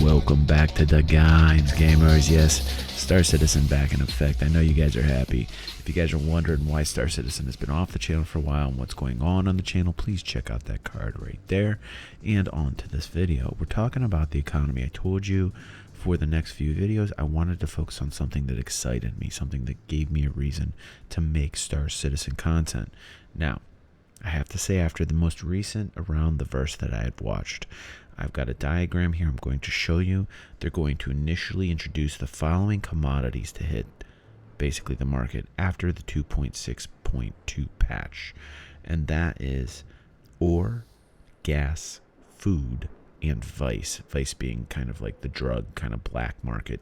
welcome back to DaGaimez, gamers. Yes, Star Citizen back in effect. I know you guys are happy. If you guys are wondering why Star Citizen has been off the channel for a while and what's going on the channel, please check out that card right there. And on to this video. We're talking about the economy. I told you for the next few videos I wanted to focus on something that excited me, something that gave me a reason to make Star Citizen content. Now, I have to say, after the most recent Around the Verse that I had watched, I've got a diagram here I'm going to show you. They're going to initially introduce the following commodities to hit basically the market after the 2.6.2 patch. And that is ore, gas, food, and vice. Vice being kind of like the drug, kind of black market,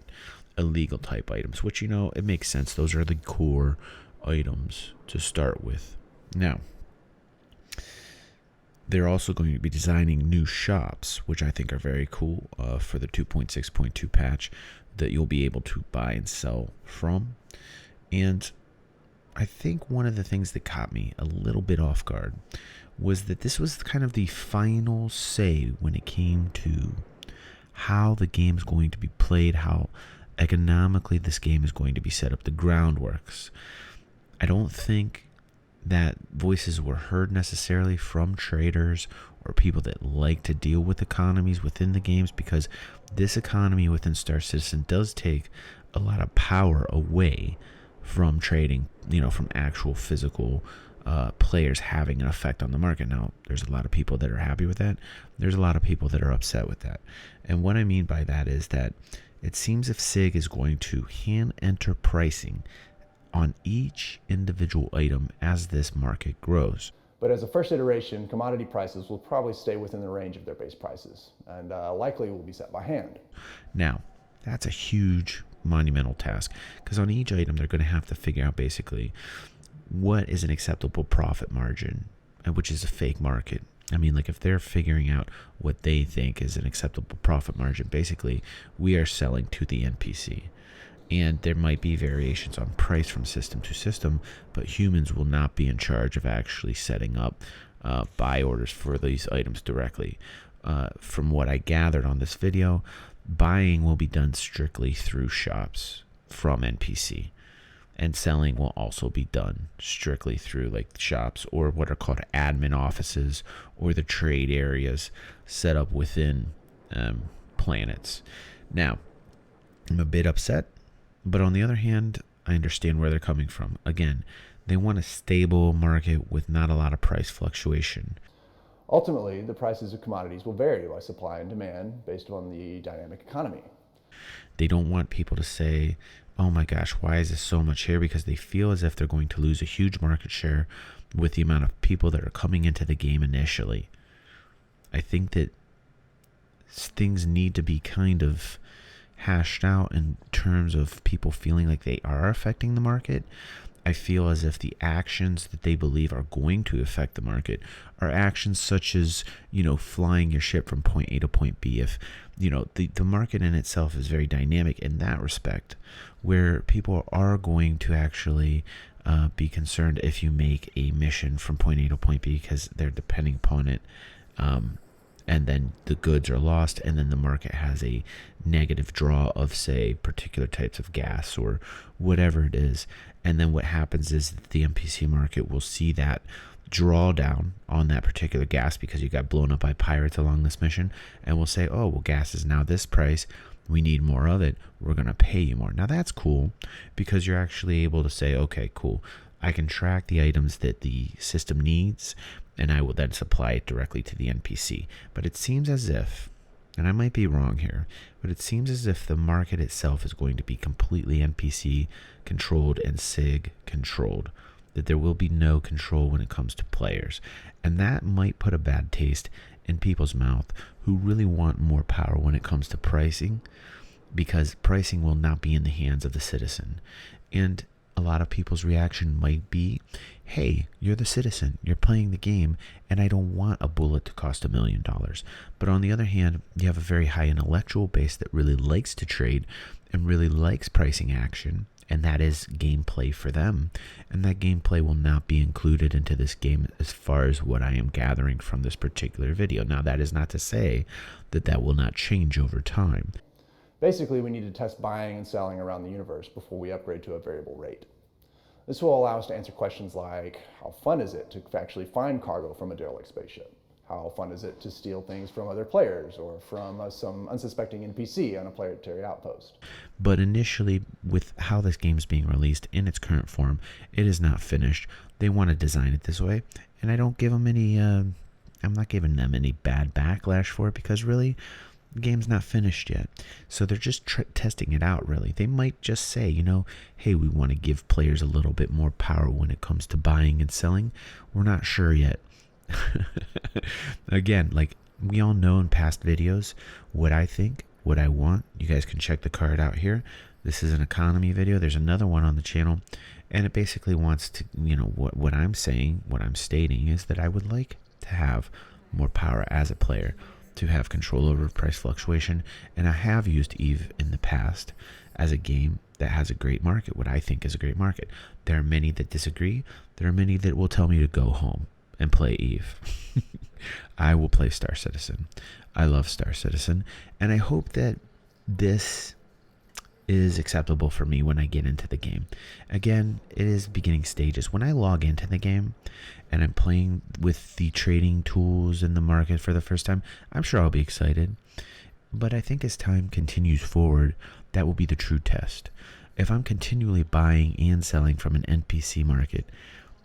illegal type items, which, you know, it makes sense. Those are the core items to start with. Now, they're also going to be designing new shops, which I think are very cool for the 2.6.2 patch that you'll be able to buy and sell from. And I think one of the things that caught me a little bit off guard was that this was kind of the final say when it came to how the game's going to be played, how economically this game is going to be set up, the groundworks. I don't think that voices were heard necessarily from traders or people that like to deal with economies within the games, because this economy within Star Citizen does take a lot of power away from trading, you know, from actual physical players having an effect on the market. Now, there's a lot of people that are happy with that. There's a lot of people that are upset with that. And what I mean by that is that it seems if SIG is going to hand enter pricing on each individual item as this market grows. But as a first iteration, commodity prices will probably stay within the range of their base prices, and likely will be set by hand. Now, that's a huge monumental task, because on each item they're going to have to figure out basically what is an acceptable profit margin, which is a fake market. I mean, like, if they're figuring out what they think is an acceptable profit margin, basically we are selling to the NPC. And there might be variations on price from system to system, but humans will not be in charge of actually setting up buy orders for these items directly. From what I gathered on this video, buying will be done strictly through shops from NPC, and selling will also be done strictly through like shops or what are called admin offices or the trade areas set up within planets. Now, I'm a bit upset, but on the other hand, I understand where they're coming from. Again, they want a stable market with not a lot of price fluctuation. Ultimately, the prices of commodities will vary by supply and demand based on the dynamic economy. They don't want people to say, oh my gosh, why is this so much here? Because they feel as if they're going to lose a huge market share with the amount of people that are coming into the game initially. I think that things need to be kind of hashed out in terms of people feeling like they are affecting the market. I feel as if the actions that they believe are going to affect the market are actions such as, you know, flying your ship from point A to point B. If, you know, the market in itself is very dynamic in that respect, where people are going to actually be concerned if you make a mission from point A to point B because they're depending upon it. And then the goods are lost, and then the market has a negative draw of, say, particular types of gas or whatever it is. And then what happens is that the NPC market will see that drawdown on that particular gas because you got blown up by pirates along this mission, and will say, oh, well, gas is now this price. We need more of it. We're going to pay you more. Now, that's cool because you're actually able to say, okay, cool. I can track the items that the system needs, and I will then supply it directly to the NPC. But it seems as if, and I might be wrong here, but it seems as if the market itself is going to be completely NPC controlled and SIG controlled, that there will be no control when it comes to players. And that might put a bad taste in people's mouth who really want more power when it comes to pricing, because pricing will not be in the hands of the citizen. And a lot of people's reaction might be, hey, you're the citizen, you're playing the game, and I don't want a bullet to cost $1 million. But on the other hand, you have a very high intellectual base that really likes to trade and really likes pricing action and that is gameplay for them. And that gameplay will not be included into this game as far as what I am gathering from this particular video. Now, that is not to say that that will not change over time. Basically, we need to test buying and selling around the universe before we upgrade to a variable rate. This will allow us to answer questions like, how fun is it to actually find cargo from a derelict spaceship? How fun is it to steal things from other players or from some unsuspecting NPC on a planetary outpost? But initially, with how this game is being released in its current form, it is not finished. They want to design it this way, and I don't give them any, I'm not giving them any bad backlash for it, because really, the game's not finished yet. So they're just testing it out, really. They might just say, you know, hey, we want to give players a little bit more power when it comes to buying and selling. We're not sure yet. Again, like we all know in past videos what I think, what I want. You guys can check the card out here. This is an economy video. There's another one on the channel, and it basically wants to, you know, what I'm saying, what I'm stating is that I would like to have more power as a player, to have control over price fluctuation. And I have used Eve in the past as a game that has a great market, what I think is a great market. There are many that disagree. There are many that will tell me to go home and play Eve. I will play Star Citizen. I love Star Citizen, and I hope that this is acceptable for me when I get into the game. Again, it is beginning stages. When I log into the game and I'm playing with the trading tools in the market for the first time, I'm sure I'll be excited. But I think as time continues forward, that will be the true test. If I'm continually buying and selling from an NPC market,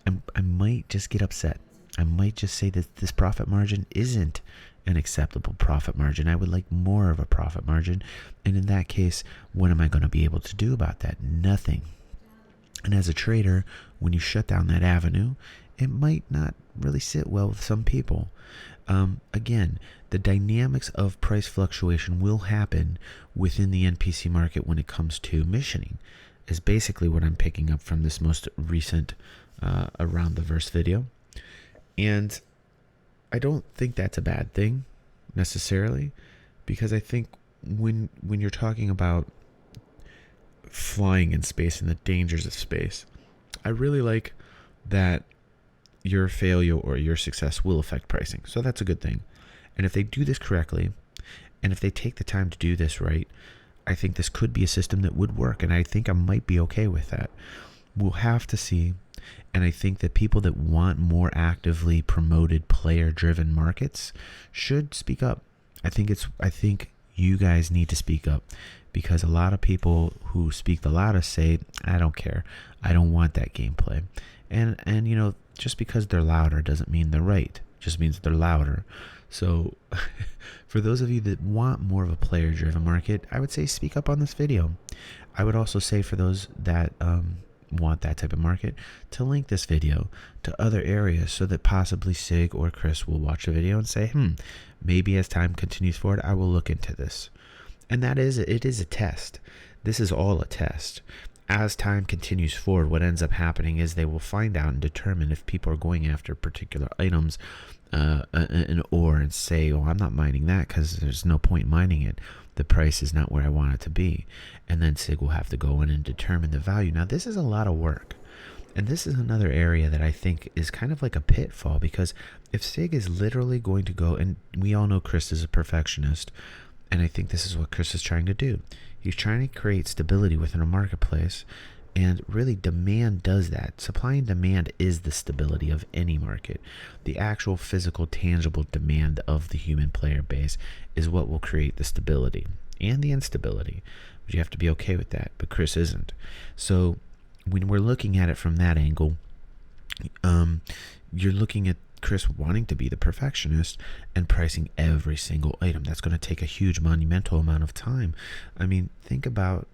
I might just get upset. I might just say that this profit margin isn't an acceptable profit margin. I would like more of a profit margin. And in that case, what am I going to be able to do about that? Nothing. And as a trader, when you shut down that avenue, it might not really sit well with some people. Again, the dynamics of price fluctuation will happen within the NPC market when it comes to missioning, is basically what I'm picking up from this most recent Around the Verse video. And I don't think that's a bad thing necessarily, because I think when you're talking about flying in space and the dangers of space, I really like that your failure or your success will affect pricing. So that's a good thing. And if they do this correctly, and if they take the time to do this right, I think this could be a system that would work, and I think I might be okay with that. We'll have to see. And I think that people that want more actively promoted player-driven markets should speak up. I think you guys need to speak up, because a lot of people who speak the loudest say, I don't care. I don't want that gameplay. And you know, just because they're louder doesn't mean they're right. It just means they're louder. So for those of you that want more of a player-driven market, I would say speak up on this video. I would also say for those that want that type of market, to link this video to other areas so that possibly Sig or Chris will watch the video and say, maybe as time continues forward, I will look into this. And it is a test. This is all a test. As time continues forward, what ends up happening is they will find out and determine if people are going after particular items, an ore, and say, oh, I'm not mining that because there's no point mining it. The price is not where I want it to be. And then Sig will have to go in and determine the value. Now, this is a lot of work. And this is another area that I think is kind of like a pitfall, because if Sig is literally going to go, and we all know Chris is a perfectionist, and I think this is what Chris is trying to do. He's trying to create stability within a marketplace, and really demand does that. Supply and demand is the stability of any market. The actual physical, tangible demand of the human player base is what will create the stability and the instability. But you have to be okay with that, but Chris isn't. So when we're looking at it from that angle, you're looking at Chris wanting to be the perfectionist and pricing every single item. That's going to take a huge monumental amount of time. I mean, think about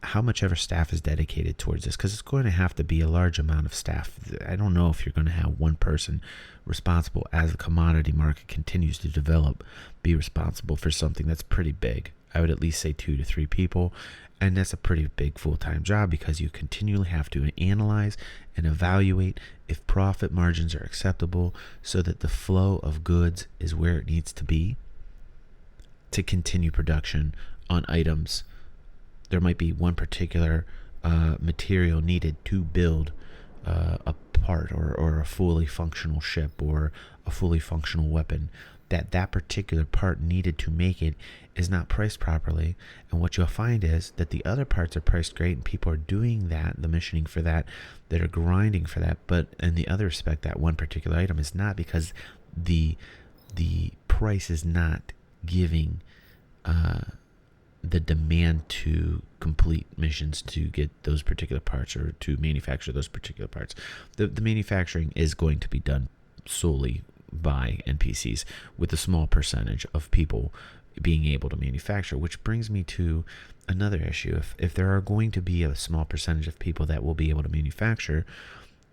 how much ever staff is dedicated towards this, because it's going to have to be a large amount of staff. I don't know if you're going to have one person responsible, as the commodity market continues to develop, be responsible for something that's pretty big. I would at least say 2 to 3 people, and that's a pretty big full-time job, because you continually have to analyze and evaluate if profit margins are acceptable so that the flow of goods is where it needs to be to continue production on items. There might be one particular material needed to build a part or a fully functional ship or a fully functional weapon, that particular part needed to make it is not priced properly. And what you'll find is that the other parts are priced great and people are doing that, the missioning for that, that are grinding for that. But in the other respect, that one particular item is not, because the price is not giving the demand to complete missions to get those particular parts or to manufacture those particular parts. The manufacturing is going to be done solely by NPCs, with a small percentage of people being able to manufacture, which brings me to another issue. If there are going to be a small percentage of people that will be able to manufacture,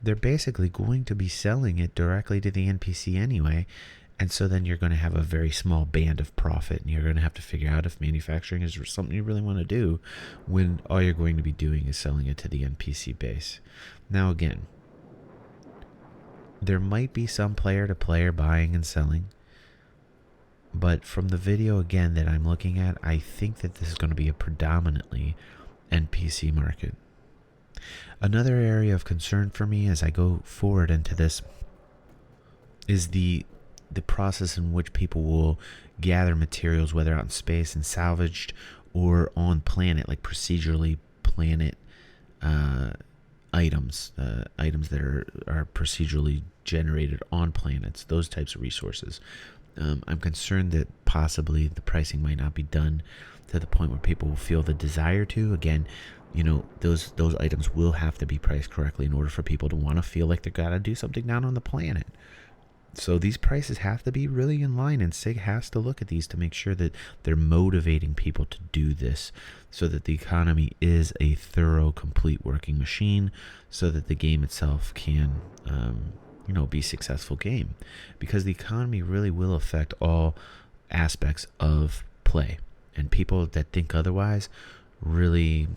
they're basically going to be selling it directly to the NPC anyway. And so then you're going to have a very small band of profit, and you're going to have to figure out if manufacturing is something you really want to do when all you're going to be doing is selling it to the NPC base. Now again, there might be some player-to-player buying and selling, but from the video again that I'm looking at, I think that this is going to be a predominantly NPC market. Another area of concern for me as I go forward into this is the process in which people will gather materials, whether out in space and salvaged or on planet, like procedurally planet items that are procedurally generated on planets, those types of resources. I'm concerned that possibly the pricing might not be done to the point where people will feel the desire to. Again, those items will have to be priced correctly in order for people to want to feel like they've got to do something down on the planet. So these prices have to be really in line, and SIG has to look at these to make sure that they're motivating people to do this, so that the economy is a thorough, complete working machine, so that the game itself can, be a successful game. Because the economy really will affect all aspects of play, and people that think otherwise, really,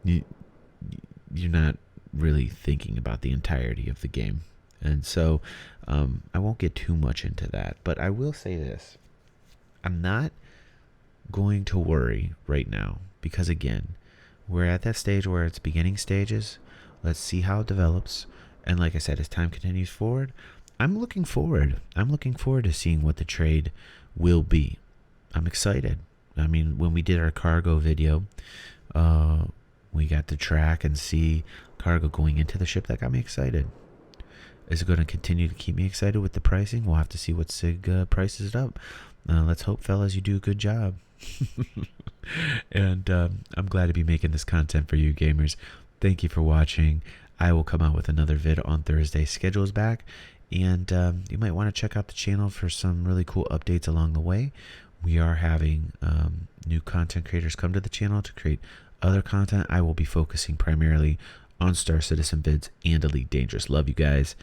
you're not really thinking about the entirety of the game. And so I won't get too much into that, but I will say this. I'm not going to worry right now, because again, we're at that stage where it's beginning stages. Let's see how it develops. And like I said, as time continues forward, I'm looking forward to seeing what the trade will be. I'm excited. I mean, when we did our cargo video, we got to track and see cargo going into the ship. That got me excited. Is it going to continue to keep me excited with the pricing? We'll have to see what SIG prices it up. Let's hope, fellas, you do a good job. And I'm glad to be making this content for you gamers. Thank you for watching. I will come out with another vid on Thursday. Schedule is back. And you might want to check out the channel for some really cool updates along the way. We are having new content creators come to the channel to create other content. I will be focusing primarily on Star Citizen vids and Elite Dangerous. Love you guys,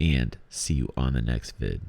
and see you on the next vid.